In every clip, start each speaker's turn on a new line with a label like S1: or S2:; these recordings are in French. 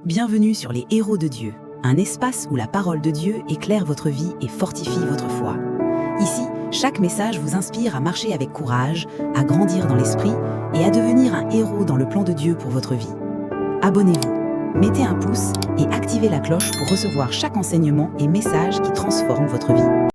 S1: Bienvenue sur les Héros de Dieu, un espace où la parole de Dieu éclaire votre vie et fortifie votre foi. Ici, chaque message vous inspire à marcher avec courage, à grandir dans l'esprit et à devenir un héros dans le plan de Dieu pour votre vie. Abonnez-vous, mettez un pouce et activez la cloche pour recevoir chaque enseignement et message qui transforme votre vie.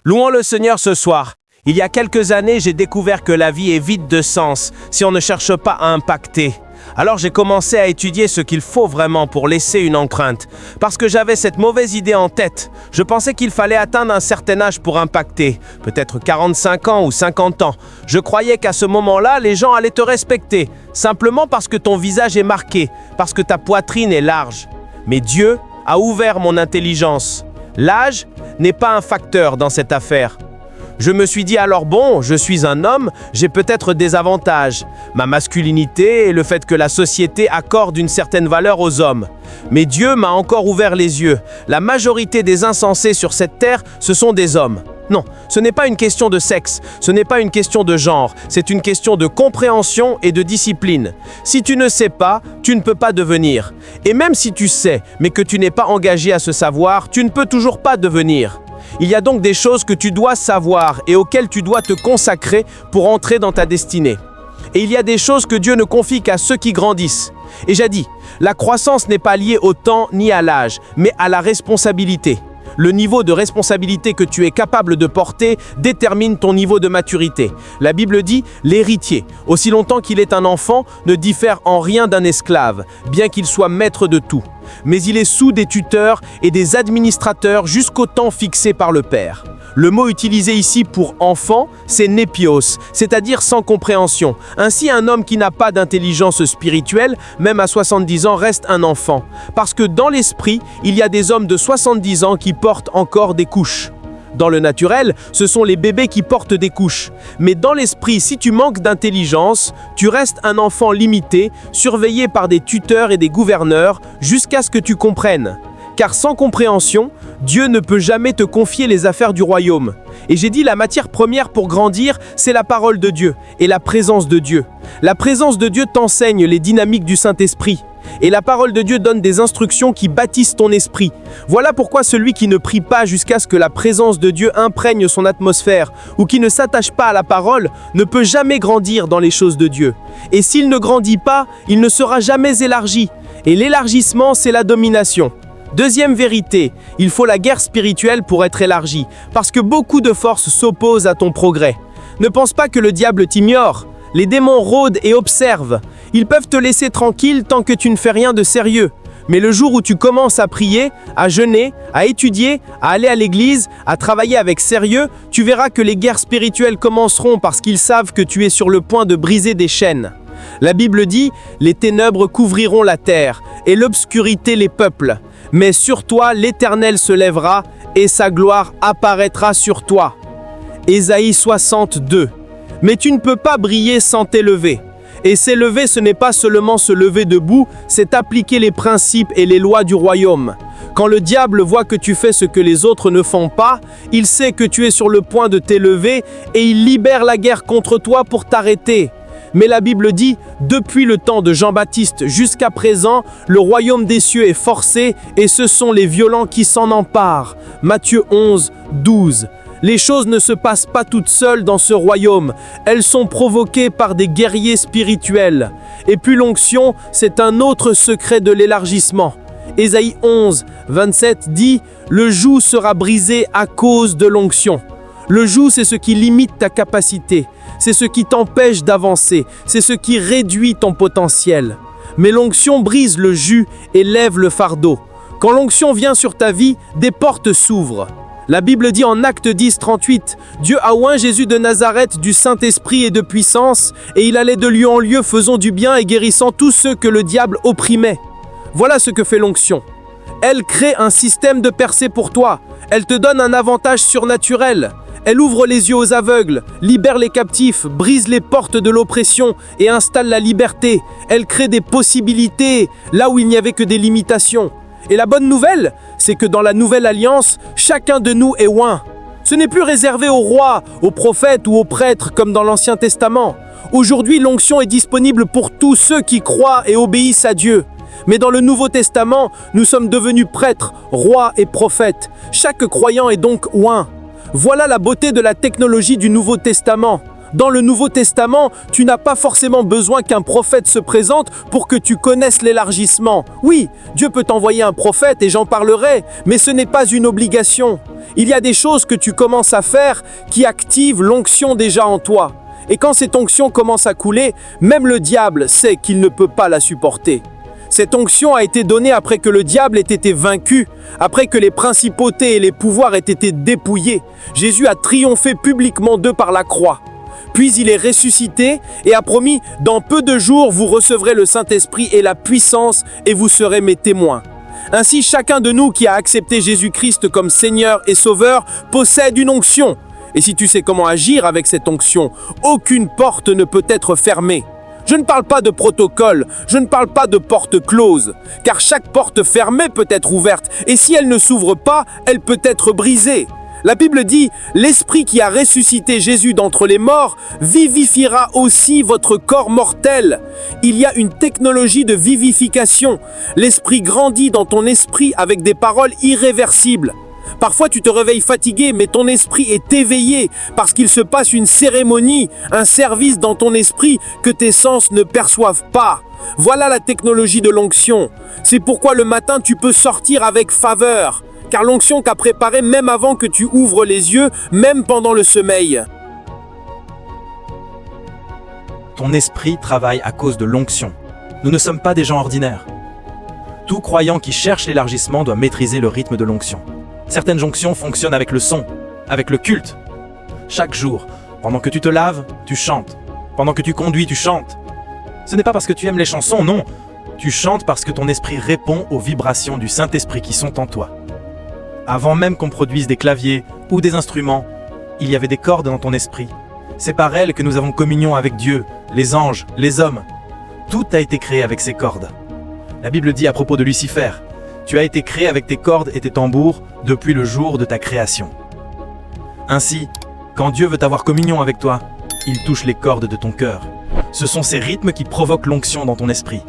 S2: Louons le Seigneur ce soir. Il y a quelques années, j'ai découvert que la vie est vide de sens si on ne cherche pas à impacter. Alors j'ai commencé à étudier ce qu'il faut vraiment pour laisser une empreinte. Parce que j'avais cette mauvaise idée en tête. Je pensais qu'il fallait atteindre un certain âge pour impacter. Peut-être 45 ans ou 50 ans. Je croyais qu'à ce moment-là, les gens allaient te respecter. Simplement parce que ton visage est marqué. Parce que ta poitrine est large. Mais Dieu a ouvert mon intelligence. L'âge n'est pas un facteur dans cette affaire. Je me suis dit alors bon, je suis un homme, j'ai peut-être des avantages. Ma masculinité et le fait que la société accorde une certaine valeur aux hommes. Mais Dieu m'a encore ouvert les yeux. La majorité des insensés sur cette terre, ce sont des hommes. Non, ce n'est pas une question de sexe, ce n'est pas une question de genre, c'est une question de compréhension et de discipline. Si tu ne sais pas, tu ne peux pas devenir. Et même si tu sais, mais que tu n'es pas engagé à ce savoir, tu ne peux toujours pas devenir. Il y a donc des choses que tu dois savoir et auxquelles tu dois te consacrer pour entrer dans ta destinée. Et il y a des choses que Dieu ne confie qu'à ceux qui grandissent. Et j'ai dit, la croissance n'est pas liée au temps ni à l'âge, mais à la responsabilité. Le niveau de responsabilité que tu es capable de porter détermine ton niveau de maturité. La Bible dit, l'héritier, aussi longtemps qu'il est un enfant, ne diffère en rien d'un esclave, bien qu'il soit maître de tout. Mais il est sous des tuteurs et des administrateurs jusqu'au temps fixé par le Père. Le mot utilisé ici pour enfant, c'est népios, c'est-à-dire sans compréhension. Ainsi, un homme qui n'a pas d'intelligence spirituelle, même à 70 ans, reste un enfant. Parce que dans l'esprit, il y a des hommes de 70 ans qui portent encore des couches. Dans le naturel, ce sont les bébés qui portent des couches. Mais dans l'esprit, si tu manques d'intelligence, tu restes un enfant limité, surveillé par des tuteurs et des gouverneurs, jusqu'à ce que tu comprennes. Car sans compréhension, Dieu ne peut jamais te confier les affaires du royaume. Et j'ai dit la matière première pour grandir, c'est la parole de Dieu et la présence de Dieu. La présence de Dieu t'enseigne les dynamiques du Saint-Esprit. Et la parole de Dieu donne des instructions qui bâtissent ton esprit. Voilà pourquoi celui qui ne prie pas jusqu'à ce que la présence de Dieu imprègne son atmosphère ou qui ne s'attache pas à la parole ne peut jamais grandir dans les choses de Dieu. Et s'il ne grandit pas, il ne sera jamais élargi. Et l'élargissement, c'est la domination. Deuxième vérité, il faut la guerre spirituelle pour être élargi, parce que beaucoup de forces s'opposent à ton progrès. Ne pense pas que le diable t'ignore. Les démons rôdent et observent. Ils peuvent te laisser tranquille tant que tu ne fais rien de sérieux. Mais le jour où tu commences à prier, à jeûner, à étudier, à aller à l'église, à travailler avec sérieux, tu verras que les guerres spirituelles commenceront parce qu'ils savent que tu es sur le point de briser des chaînes. La Bible dit « Les ténèbres couvriront la terre et l'obscurité les peuples. Mais sur toi l'Éternel se lèvera et sa gloire apparaîtra sur toi. » Ésaïe 62. Mais tu ne peux pas briller sans t'élever. Et s'élever, ce n'est pas seulement se lever debout, c'est appliquer les principes et les lois du royaume. Quand le diable voit que tu fais ce que les autres ne font pas, il sait que tu es sur le point de t'élever et il libère la guerre contre toi pour t'arrêter. Mais la Bible dit, depuis le temps de Jean-Baptiste jusqu'à présent, le royaume des cieux est forcé et ce sont les violents qui s'en emparent. Matthieu 11, 12. Les choses ne se passent pas toutes seules dans ce royaume, elles sont provoquées par des guerriers spirituels. Et puis l'onction, c'est un autre secret de l'élargissement. Ésaïe 11, 27 dit, « Le joug sera brisé à cause de l'onction ». Le joug, c'est ce qui limite ta capacité, c'est ce qui t'empêche d'avancer, c'est ce qui réduit ton potentiel. Mais l'onction brise le jus et lève le fardeau. Quand l'onction vient sur ta vie, des portes s'ouvrent. La Bible dit en Actes 10, 38, « Dieu a oint Jésus de Nazareth du Saint-Esprit et de puissance, et il allait de lieu en lieu faisant du bien et guérissant tous ceux que le diable opprimait. » Voilà ce que fait l'onction. Elle crée un système de percée pour toi. Elle te donne un avantage surnaturel. Elle ouvre les yeux aux aveugles, libère les captifs, brise les portes de l'oppression et installe la liberté. Elle crée des possibilités là où il n'y avait que des limitations. Et la bonne nouvelle, c'est que dans la nouvelle alliance, chacun de nous est oint. Ce n'est plus réservé aux rois, aux prophètes ou aux prêtres comme dans l'Ancien Testament. Aujourd'hui, l'onction est disponible pour tous ceux qui croient et obéissent à Dieu.
S3: Mais dans le Nouveau Testament, nous sommes devenus prêtres, rois et prophètes. Chaque croyant est donc oint. Voilà la beauté de la technologie du Nouveau Testament. Dans le Nouveau Testament, tu n'as pas forcément besoin qu'un prophète se présente pour que tu connaisses l'élargissement. Oui, Dieu peut t'envoyer un prophète et j'en parlerai, mais ce n'est pas une obligation. Il y a des choses que tu commences à faire qui activent l'onction déjà en toi. Et quand cette onction commence à couler, même le diable sait qu'il ne peut pas la supporter. Cette onction a été donnée après que le diable ait été vaincu, après que les principautés et les pouvoirs aient été dépouillés. Jésus a triomphé publiquement d'eux par la croix. Puis il est ressuscité et a promis « Dans peu de jours, vous recevrez le Saint-Esprit et la puissance et vous serez mes témoins. » Ainsi, chacun de nous qui a accepté Jésus-Christ comme Seigneur et Sauveur possède une onction. Et si tu sais comment agir avec cette onction, aucune porte ne peut être fermée. Je ne parle pas de protocole, je ne parle pas de porte close, car chaque porte fermée peut être ouverte, et si elle ne s'ouvre pas, elle peut être brisée. La Bible dit « L'Esprit qui a ressuscité Jésus d'entre les morts vivifiera aussi votre corps mortel. » Il y a une technologie de vivification. L'Esprit grandit dans ton esprit avec des paroles irréversibles. Parfois tu te réveilles fatigué, mais ton esprit est éveillé parce qu'il se passe une cérémonie, un service dans ton esprit que tes sens ne perçoivent pas. Voilà la technologie de l'onction. C'est pourquoi le matin tu peux sortir avec faveur. Car l'onction t'a préparé même avant que tu ouvres les yeux, même pendant le sommeil.
S4: Ton esprit travaille à cause de l'onction. Nous ne sommes pas des gens ordinaires. Tout croyant qui cherche l'élargissement doit maîtriser le rythme de l'onction. Certaines onctions fonctionnent avec le son, avec le culte. Chaque jour, pendant que tu te laves, tu chantes. Pendant que tu conduis, tu chantes. Ce n'est pas parce que tu aimes les chansons, non. Tu chantes parce que ton esprit répond aux vibrations du Saint-Esprit qui sont en toi. Avant même qu'on produise des claviers ou des instruments, il y avait des cordes dans ton esprit. C'est par elles que nous avons communion avec Dieu, les anges, les hommes. Tout a été créé avec ces cordes. La Bible dit à propos de Lucifer, « Tu as été créé avec tes cordes et tes tambours depuis le jour de ta création. » Ainsi, quand Dieu veut avoir communion avec toi, il touche les cordes de ton cœur. Ce sont ces rythmes qui provoquent l'onction dans ton esprit.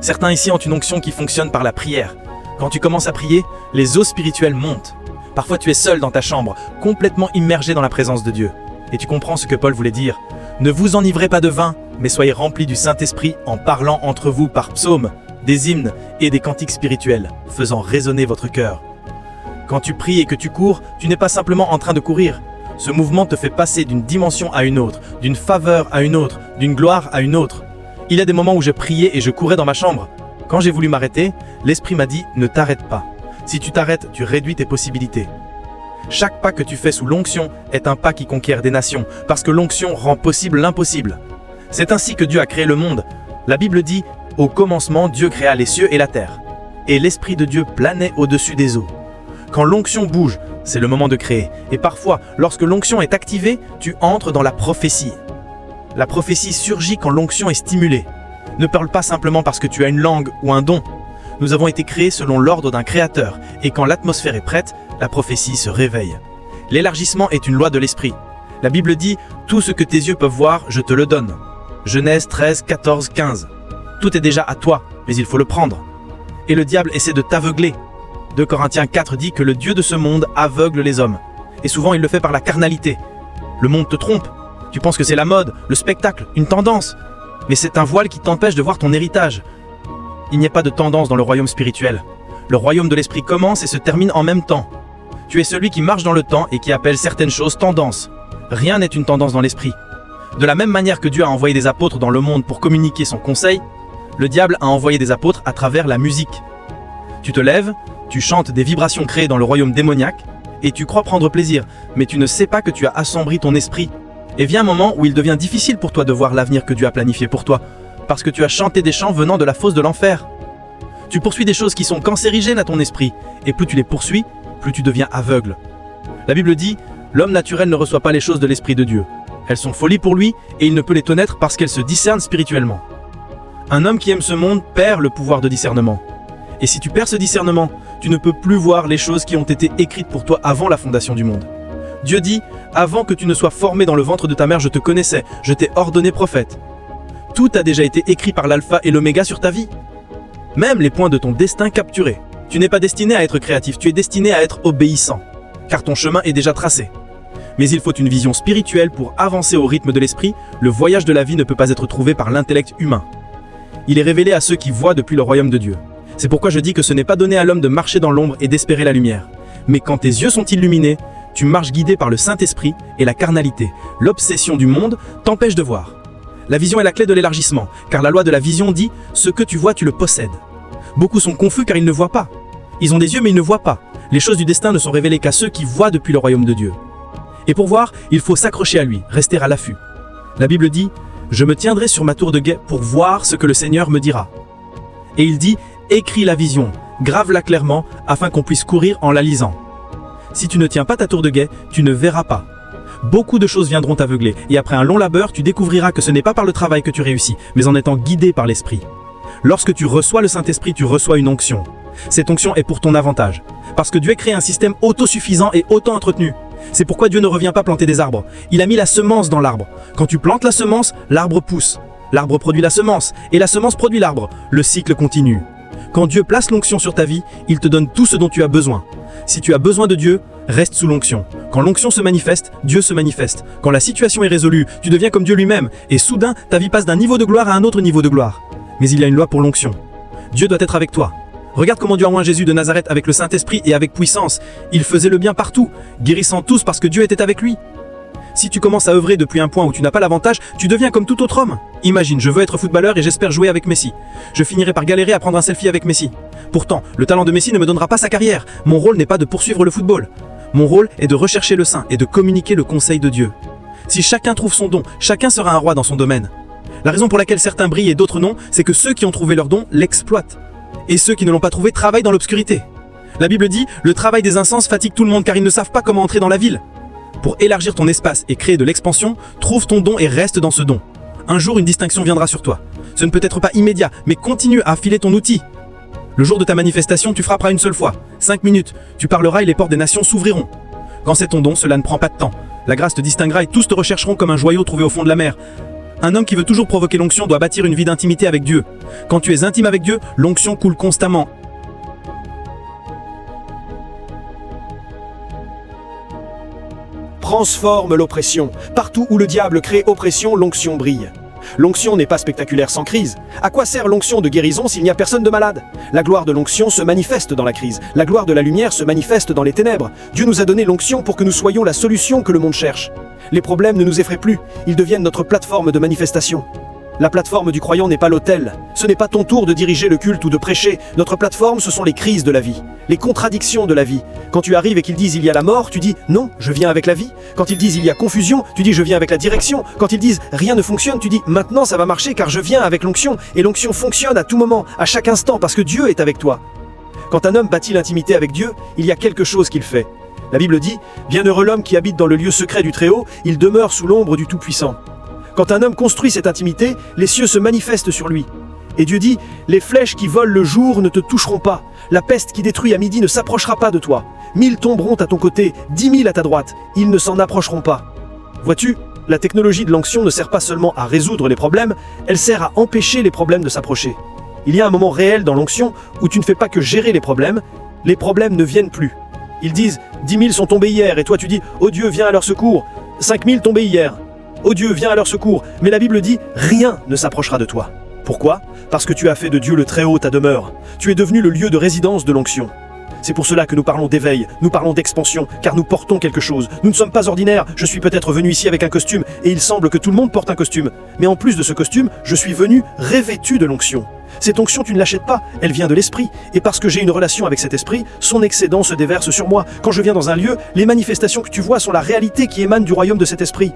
S4: Certains ici ont une onction qui fonctionne par la prière. Quand tu commences à prier, les eaux spirituelles montent. Parfois tu es seul dans ta chambre, complètement immergé dans la présence de Dieu. Et tu comprends ce que Paul voulait dire. Ne vous enivrez pas de vin, mais soyez remplis du Saint-Esprit en parlant entre vous par psaumes, des hymnes et des cantiques spirituels, faisant résonner votre cœur. Quand tu pries et que tu cours, tu n'es pas simplement en train de courir. Ce mouvement te fait passer d'une dimension à une autre, d'une faveur à une autre, d'une gloire à une autre. Il y a des moments où je priais et je courais dans ma chambre. Quand j'ai voulu m'arrêter, l'Esprit m'a dit « Ne t'arrête pas. Si tu t'arrêtes, tu réduis tes possibilités. » Chaque pas que tu fais sous l'onction est un pas qui conquiert des nations, parce que l'onction rend possible l'impossible. C'est ainsi que Dieu a créé le monde. La Bible dit « Au commencement, Dieu créa les cieux et la terre. Et l'Esprit de Dieu planait au-dessus des eaux. » Quand l'onction bouge, c'est le moment de créer. Et parfois, lorsque l'onction est activée, tu entres dans la prophétie. La prophétie surgit quand l'onction est stimulée. Ne parle pas simplement parce que tu as une langue ou un don. Nous avons été créés selon l'ordre d'un créateur, et quand l'atmosphère est prête, la prophétie se réveille. L'élargissement est une loi de l'esprit. La Bible dit « Tout ce que tes yeux peuvent voir, je te le donne ». Genèse 13, 14, 15. Tout est déjà à toi, mais il faut le prendre. Et le diable essaie de t'aveugler. 2 Corinthiens 4 dit que le Dieu de ce monde aveugle les hommes. Et souvent il le fait par la carnalité. Le monde te trompe. Tu penses que c'est la mode, le spectacle, une tendance. Mais c'est un voile qui t'empêche de voir ton héritage. Il n'y a pas de tendance dans le royaume spirituel. Le royaume de l'esprit commence et se termine en même temps. Tu es celui qui marche dans le temps et qui appelle certaines choses tendances. Rien n'est une tendance dans l'esprit. De la même manière que Dieu a envoyé des apôtres dans le monde pour communiquer son conseil, le diable a envoyé des apôtres à travers la musique. Tu te lèves, tu chantes des vibrations créées dans le royaume démoniaque, et tu crois prendre plaisir, mais tu ne sais pas que tu as assombri ton esprit. Et vient un moment où il devient difficile pour toi de voir l'avenir que Dieu a planifié pour toi, parce que tu as chanté des chants venant de la fosse de l'enfer. Tu poursuis des choses qui sont cancérigènes à ton esprit, et plus tu les poursuis, plus tu deviens aveugle. La Bible dit, l'homme naturel ne reçoit pas les choses de l'Esprit de Dieu. Elles sont folies pour lui, et il ne peut les connaître parce qu'elles se discernent spirituellement. Un homme qui aime ce monde perd le pouvoir de discernement. Et si tu perds ce discernement, tu ne peux plus voir les choses qui ont été écrites pour toi avant la fondation du monde. Dieu dit, avant que tu ne sois formé dans le ventre de ta mère, je te connaissais, je t'ai ordonné prophète. Tout a déjà été écrit par l'alpha et l'oméga sur ta vie. même les points de ton destin capturés. Tu n'es pas destiné à être créatif, tu es destiné à être obéissant, car ton chemin est déjà tracé. Mais il faut une vision spirituelle pour avancer au rythme de l'esprit. Le voyage de la vie ne peut pas être trouvé par l'intellect humain. Il est révélé à ceux qui voient depuis le royaume de Dieu. C'est pourquoi je dis que ce n'est pas donné à l'homme de marcher dans l'ombre et d'espérer la lumière. Mais quand tes yeux sont illuminés, tu marches guidé par le Saint-Esprit et la carnalité. L'obsession du monde t'empêche de voir. La vision est la clé de l'élargissement, car la loi de la vision dit « ce que tu vois, tu le possèdes ». Beaucoup sont confus car ils ne voient pas. Ils ont des yeux mais ils ne voient pas. Les choses du destin ne sont révélées qu'à ceux qui voient depuis le royaume de Dieu. Et pour voir, il faut s'accrocher à lui, rester à l'affût. La Bible dit « je me tiendrai sur ma tour de guet pour voir ce que le Seigneur me dira ». Et il dit « écris la vision, grave-la clairement, afin qu'on puisse courir en la lisant ». Si tu ne tiens pas ta tour de guet, tu ne verras pas. Beaucoup de choses viendront t'aveugler, et après un long labeur, tu découvriras que ce n'est pas par le travail que tu réussis, mais en étant guidé par l'Esprit. Lorsque tu reçois le Saint-Esprit, tu reçois une onction. Cette onction est pour ton avantage, parce que Dieu a créé un système autosuffisant et auto-entretenu. C'est pourquoi Dieu ne revient pas planter des arbres. Il a mis la semence dans l'arbre. Quand tu plantes la semence, l'arbre pousse. L'arbre produit la semence, et la semence produit l'arbre. Le cycle continue. Quand Dieu place l'onction sur ta vie, il te donne tout ce dont tu as besoin. Si tu as besoin de Dieu, reste sous l'onction. Quand l'onction se manifeste, Dieu se manifeste. Quand la situation est résolue, tu deviens comme Dieu lui-même, et soudain, ta vie passe d'un niveau de gloire à un autre niveau de gloire. Mais il y a une loi pour l'onction. Dieu doit être avec toi. Regarde comment Dieu a oint Jésus de Nazareth avec le Saint-Esprit et avec puissance. Il faisait le bien partout, guérissant tous parce que Dieu était avec lui. Si tu commences à œuvrer depuis un point où tu n'as pas l'avantage, tu deviens comme tout autre homme. Imagine, je veux être footballeur et j'espère jouer avec Messi. Je finirai par galérer à prendre un selfie avec Messi. Pourtant, le talent de Messi ne me donnera pas sa carrière. Mon rôle n'est pas de poursuivre le football. Mon rôle est de rechercher le saint et de communiquer le conseil de Dieu. Si chacun trouve son don, chacun sera un roi dans son domaine. La raison pour laquelle certains brillent et d'autres non, c'est que ceux qui ont trouvé leur don l'exploitent. Et ceux qui ne l'ont pas trouvé travaillent dans l'obscurité. La Bible dit, le travail des insensés fatigue tout le monde car ils ne savent pas comment entrer dans la ville. Pour élargir ton espace et créer de l'expansion, trouve ton don et reste dans ce don. Un jour, une distinction viendra sur toi. Ce ne peut être pas immédiat, mais continue à affiler ton outil. Le jour de ta manifestation, tu frapperas une seule fois. 5 minutes, tu parleras et les portes des nations s'ouvriront. Quand c'est ton don, cela ne prend pas de temps. La grâce te distinguera et tous te rechercheront comme un joyau trouvé au fond de la mer. Un homme qui veut toujours provoquer l'onction doit bâtir une vie d'intimité avec Dieu. Quand tu es intime avec Dieu, l'onction coule constamment.
S5: Transforme l'oppression. Partout où le diable crée oppression, l'onction brille. L'onction n'est pas spectaculaire sans crise. À quoi sert l'onction de guérison s'il n'y a personne de malade? La gloire de l'onction se manifeste dans la crise. La gloire de la lumière se manifeste dans les ténèbres. Dieu nous a donné l'onction pour que nous soyons la solution que le monde cherche. Les problèmes ne nous effraient plus, ils deviennent notre plateforme de manifestation. La plateforme du croyant n'est pas l'autel. Ce n'est pas ton tour de diriger le culte ou de prêcher. Notre plateforme, ce sont les crises de la vie, les contradictions de la vie. Quand tu arrives et qu'ils disent il y a la mort, tu dis non, je viens avec la vie. Quand ils disent il y a confusion, tu dis je viens avec la direction. Quand ils disent rien ne fonctionne, tu dis maintenant ça va marcher car je viens avec l'onction. Et l'onction fonctionne à tout moment, à chaque instant, parce que Dieu est avec toi. Quand un homme bâtit l'intimité avec Dieu, il y a quelque chose qu'il fait. La Bible dit « Bienheureux l'homme qui habite dans le lieu secret du Très-Haut, il demeure sous l'ombre du Tout-Puissant ». Quand un homme construit cette intimité, les cieux se manifestent sur lui. Et Dieu dit « Les flèches qui volent le jour ne te toucheront pas. La peste qui détruit à midi ne s'approchera pas de toi. 1000 tomberont à ton côté, 10 000 à ta droite. Ils ne s'en approcheront pas. » Vois-tu, la technologie de l'onction ne sert pas seulement à résoudre les problèmes, elle sert à empêcher les problèmes de s'approcher. Il y a un moment réel dans l'onction où tu ne fais pas que gérer les problèmes ne viennent plus. Ils disent « 10 000 sont tombés hier » et toi tu dis « Oh Dieu, viens à leur secours ». 5 000 tombés hier. « Oh Dieu, viens à leur secours ». Mais la Bible dit « Rien ne s'approchera de toi ». Pourquoi? Parce que tu as fait de Dieu le Très-Haut ta demeure. Tu es devenu le lieu de résidence de l'onction. C'est pour cela que nous parlons d'éveil, nous parlons d'expansion, car nous portons quelque chose. Nous ne sommes pas ordinaires, je suis peut-être venu ici avec un costume, et il semble que tout le monde porte un costume. Mais en plus de ce costume, je suis venu revêtu de l'onction. Cette onction, tu ne l'achètes pas, elle vient de l'esprit. Et parce que j'ai une relation avec cet esprit, son excédent se déverse sur moi. Quand je viens dans un lieu, les manifestations que tu vois sont la réalité qui émane du royaume de cet esprit.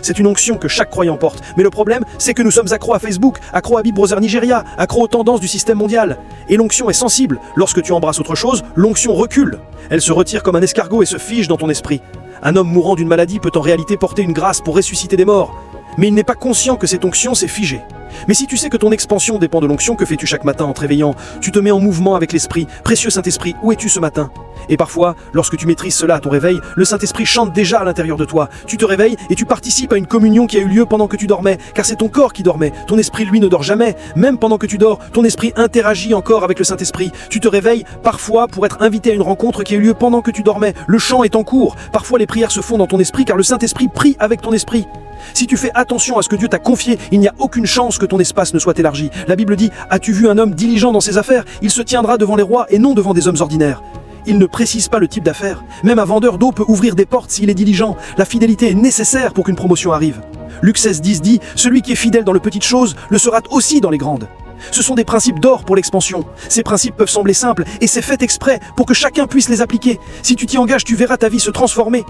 S5: C'est une onction que chaque croyant porte. Mais le problème, c'est que nous sommes accros à Facebook, accros à Big Brother Nigeria, accros aux tendances du système mondial. Et l'onction est sensible. Lorsque tu embrasses autre chose, l'onction recule. Elle se retire comme un escargot et se fige dans ton esprit. Un homme mourant d'une maladie peut en réalité porter une grâce pour ressusciter des morts. Mais il n'est pas conscient que cette onction s'est figée. Mais si tu sais que ton expansion dépend de l'onction, que fais-tu chaque matin en te réveillant? Tu te mets en mouvement avec l'Esprit. Précieux Saint-Esprit, où es-tu ce matin? Et parfois, lorsque tu maîtrises cela à ton réveil, le Saint-Esprit chante déjà à l'intérieur de toi. Tu te réveilles et tu participes à une communion qui a eu lieu pendant que tu dormais, car c'est ton corps qui dormait. Ton esprit, lui, ne dort jamais. Même pendant que tu dors, ton esprit interagit encore avec le Saint-Esprit. Tu te réveilles parfois pour être invité à une rencontre qui a eu lieu pendant que tu dormais. Le chant est en cours. Parfois, les prières se font dans ton esprit, car le Saint-Esprit prie avec ton esprit. Si tu fais attention à ce que Dieu t'a confié, il n'y a aucune chance que ton espace ne soit élargi. La Bible dit « As-tu vu un homme diligent dans ses affaires? Il se tiendra devant les rois et non devant des hommes ordinaires. » Il ne précise pas le type d'affaires. Même un vendeur d'eau peut ouvrir des portes s'il est diligent. La fidélité est nécessaire pour qu'une promotion arrive. Luc 16:10 dit « Celui qui est fidèle dans les petites choses le sera aussi dans les grandes. » Ce sont des principes d'or pour l'expansion. Ces principes peuvent sembler simples et c'est fait exprès pour que chacun puisse les appliquer. Si tu t'y engages, tu verras ta vie se transformer.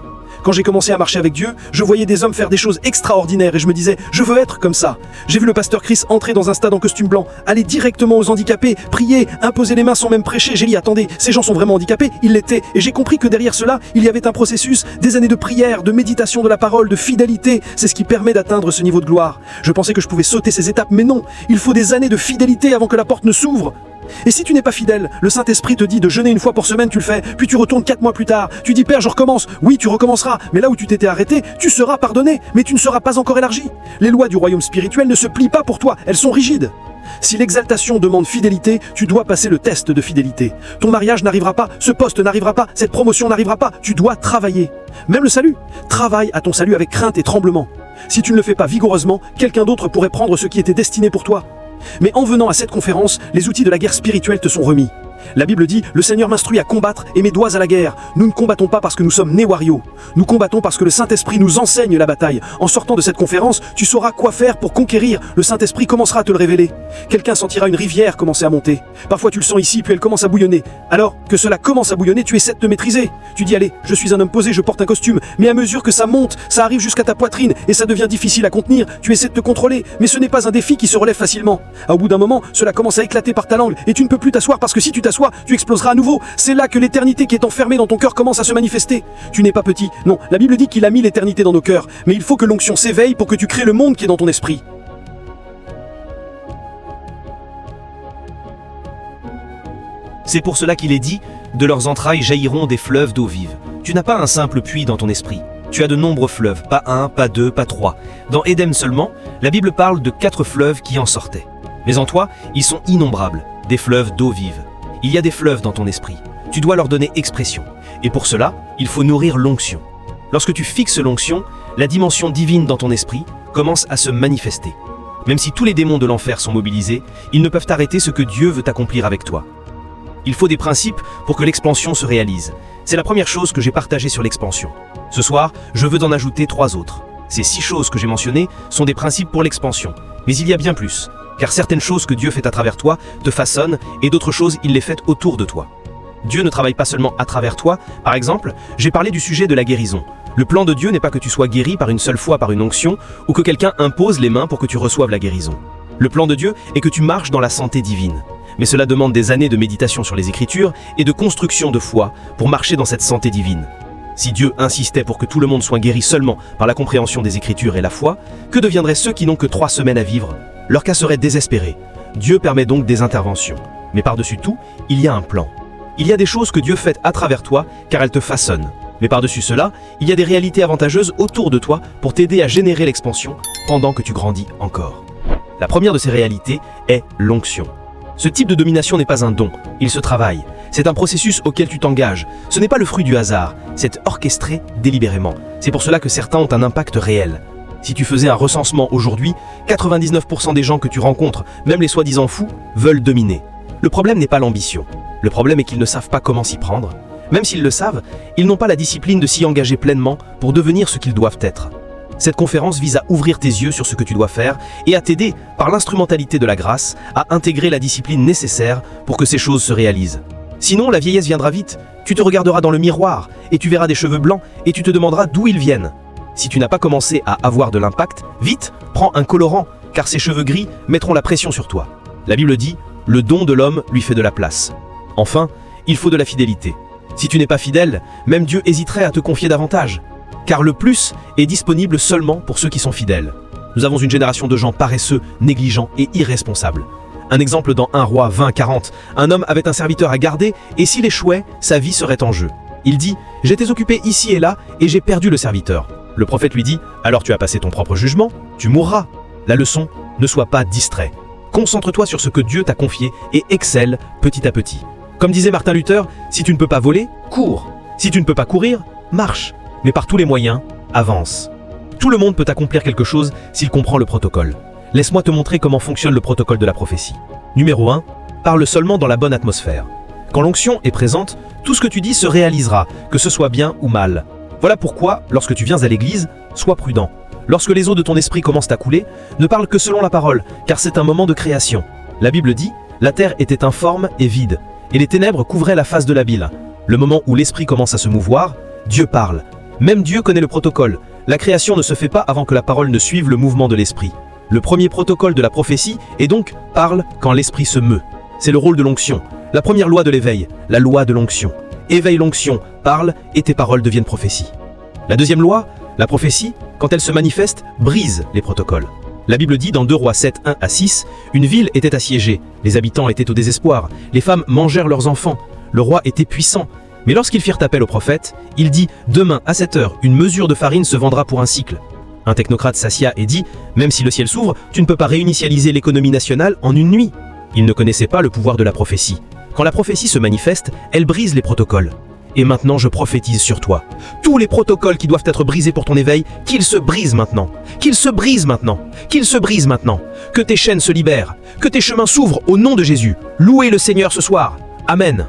S5: Quand j'ai commencé à marcher avec Dieu, je voyais des hommes faire des choses extraordinaires et je me disais, je veux être comme ça. J'ai vu le pasteur Chris entrer dans un stade en costume blanc, aller directement aux handicapés, prier, imposer les mains sans même prêcher. J'ai dit, attendez, ces gens sont vraiment handicapés? Ils l'étaient. Et j'ai compris que derrière cela, il y avait un processus, des années de prière, de méditation de la parole, de fidélité. C'est ce qui permet d'atteindre ce niveau de gloire. Je pensais que je pouvais sauter ces étapes, mais non. Il faut des années de fidélité avant que la porte ne s'ouvre. Et si tu n'es pas fidèle, le Saint-Esprit te dit de jeûner une fois par semaine, tu le fais, puis tu retournes 4 mois plus tard. Tu dis, Père, je recommence. Oui, tu recommenceras, mais là où tu t'étais arrêté, tu seras pardonné, mais tu ne seras pas encore élargi. Les lois du royaume spirituel ne se plient pas pour toi, elles sont rigides. Si l'exaltation demande fidélité, tu dois passer le test de fidélité. Ton mariage n'arrivera pas, ce poste n'arrivera pas, cette promotion n'arrivera pas, tu dois travailler. Même le salut, travaille à ton salut avec crainte et tremblement. Si tu ne le fais pas vigoureusement, quelqu'un d'autre pourrait prendre ce qui était destiné pour toi. Mais en venant à cette conférence, les outils de la guerre spirituelle te sont remis. La Bible dit « Le Seigneur m'instruit à combattre et mes doigts à la guerre ». Nous ne combattons pas parce que nous sommes nés warriors. Nous combattons parce que le Saint-Esprit nous enseigne la bataille. En sortant de cette conférence, tu sauras quoi faire pour conquérir. Le Saint-Esprit commencera à te le révéler. Quelqu'un sentira une rivière commencer à monter. Parfois tu le sens ici, puis elle commence à bouillonner. Alors que cela commence à bouillonner, tu essaies de te maîtriser. Tu dis « Allez, je suis un homme posé, je porte un costume ». Mais à mesure que ça monte, ça arrive jusqu'à ta poitrine et ça devient difficile à contenir. Tu essaies de te contrôler, mais ce n'est pas un défi qui se relève facilement. Au bout d'un moment, cela commence à éclater par ta langue et tu ne peux plus t'asseoir parce que si tu t'assois, tu exploseras à nouveau. C'est là que l'éternité qui est enfermée dans ton cœur commence à se manifester. Tu n'es pas petit. Non, la Bible dit qu'il a mis l'éternité dans nos cœurs. Mais il faut que l'onction s'éveille pour que tu crées le monde qui est dans ton esprit.
S2: C'est pour cela qu'il est dit « De leurs entrailles jailliront des fleuves d'eau vive ». Tu n'as pas un simple puits dans ton esprit. Tu as de nombreux fleuves, pas un, pas deux, pas trois. Dans Éden seulement, la Bible parle de 4 fleuves qui en sortaient. Mais en toi, ils sont innombrables, des fleuves d'eau vive. Il y a des fleuves dans ton esprit. Tu dois leur donner expression. Et pour cela, il faut nourrir l'onction. Lorsque tu fixes l'onction, la dimension divine dans ton esprit commence à se manifester. Même si tous les démons de l'enfer sont mobilisés, ils ne peuvent arrêter ce que Dieu veut accomplir avec toi. Il faut des principes pour que l'expansion se réalise. C'est la première chose que j'ai partagée sur l'expansion. Ce soir, je veux en ajouter 3 autres. Ces 6 choses que j'ai mentionnées sont des principes pour l'expansion. Mais il y a bien plus. Car certaines choses que Dieu fait à travers toi te façonnent et d'autres choses, il les fait autour de toi. Dieu ne travaille pas seulement à travers toi. Par exemple, j'ai parlé du sujet de la guérison. Le plan de Dieu n'est pas que tu sois guéri par une seule fois par une onction ou que quelqu'un impose les mains pour que tu reçoives la guérison. Le plan de Dieu est que tu marches dans la santé divine. Mais cela demande des années de méditation sur les Écritures et de construction de foi pour marcher dans cette santé divine. Si Dieu insistait pour que tout le monde soit guéri seulement par la compréhension des Écritures et la foi, que deviendraient ceux qui n'ont que 3 semaines à vivre? Leur cas serait désespéré. Dieu permet donc des interventions. Mais par-dessus tout, il y a un plan. Il y a des choses que Dieu fait à travers toi car elles te façonnent. Mais par-dessus cela, il y a des réalités avantageuses autour de toi pour t'aider à générer l'expansion pendant que tu grandis encore. La première de ces réalités est l'onction. Ce type de domination n'est pas un don, il se travaille. C'est un processus auquel tu t'engages. Ce n'est pas le fruit du hasard, c'est orchestré délibérément. C'est pour cela que certains ont un impact réel. Si tu faisais un recensement aujourd'hui, 99% des gens que tu rencontres, même les soi-disant fous, veulent dominer. Le problème n'est pas l'ambition. Le problème est qu'ils ne savent pas comment s'y prendre. Même s'ils le savent, ils n'ont pas la discipline de s'y engager pleinement pour devenir ce qu'ils doivent être. Cette conférence vise à ouvrir tes yeux sur ce que tu dois faire et à t'aider, par l'instrumentalité de la grâce, à intégrer la discipline nécessaire pour que ces choses se réalisent. Sinon, la vieillesse viendra vite, tu te regarderas dans le miroir et tu verras des cheveux blancs et tu te demanderas d'où ils viennent. Si tu n'as pas commencé à avoir de l'impact, vite, prends un colorant, car ces cheveux gris mettront la pression sur toi. La Bible dit, le don de l'homme lui fait de la place. Enfin, il faut de la fidélité. Si tu n'es pas fidèle, même Dieu hésiterait à te confier davantage. Car le plus est disponible seulement pour ceux qui sont fidèles. Nous avons une génération de gens paresseux, négligents et irresponsables. Un exemple dans 1 Roi 20-40, un homme avait un serviteur à garder et s'il échouait, sa vie serait en jeu.
S4: Il dit « J'étais occupé ici et là et j'ai perdu le serviteur ». Le prophète lui dit « Alors tu as passé ton propre jugement, tu mourras ». La leçon, ne sois pas distrait. Concentre-toi sur ce que Dieu t'a confié et excelle petit à petit. Comme disait Martin Luther, si tu ne peux pas voler, cours. Si tu ne peux pas courir, marche. Mais par tous les moyens, avance. Tout le monde peut accomplir quelque chose s'il comprend le protocole. Laisse-moi te montrer comment fonctionne le protocole de la prophétie. Numéro 1, parle seulement dans la bonne atmosphère. Quand l'onction est présente, tout ce que tu dis se réalisera, que ce soit bien ou mal. Voilà pourquoi, lorsque tu viens à l'église, sois prudent. Lorsque les eaux de ton esprit commencent à couler, ne parle que selon la parole, car c'est un moment de création. La Bible dit, la terre était informe et vide, et les ténèbres couvraient la face de l'abîme. Le moment où l'esprit commence à se mouvoir, Dieu parle. Même Dieu connaît le protocole. La création ne se fait pas avant que la parole ne suive le mouvement de l'esprit. Le premier protocole de la prophétie est donc « parle quand l'esprit se meut ». C'est le rôle de l'onction. La première loi de l'éveil, la loi de l'onction. Éveille l'onction, parle et tes paroles deviennent prophétie. La deuxième loi, la prophétie, quand elle se manifeste, brise les protocoles. La Bible dit dans 2 Rois 7, 1 à 6, une ville était assiégée, les habitants étaient au désespoir, les femmes mangèrent leurs enfants, le roi était puissant. Mais lorsqu'ils firent appel au prophète, il dit « Demain, à 7 heures, une mesure de farine se vendra pour un cycle ». Un technocrate s'assia et dit « Même si le ciel s'ouvre, tu ne peux pas réinitialiser l'économie nationale en une nuit ». Il ne connaissait pas le pouvoir de la prophétie. Quand la prophétie se manifeste, elle brise les protocoles. Et maintenant, je prophétise sur toi. Tous les protocoles qui doivent être brisés pour ton éveil, qu'ils se brisent maintenant. Qu'ils se brisent maintenant. Qu'ils se brisent maintenant. Que tes chaînes se libèrent. Que tes chemins s'ouvrent au nom de Jésus. Louez le Seigneur ce soir. Amen.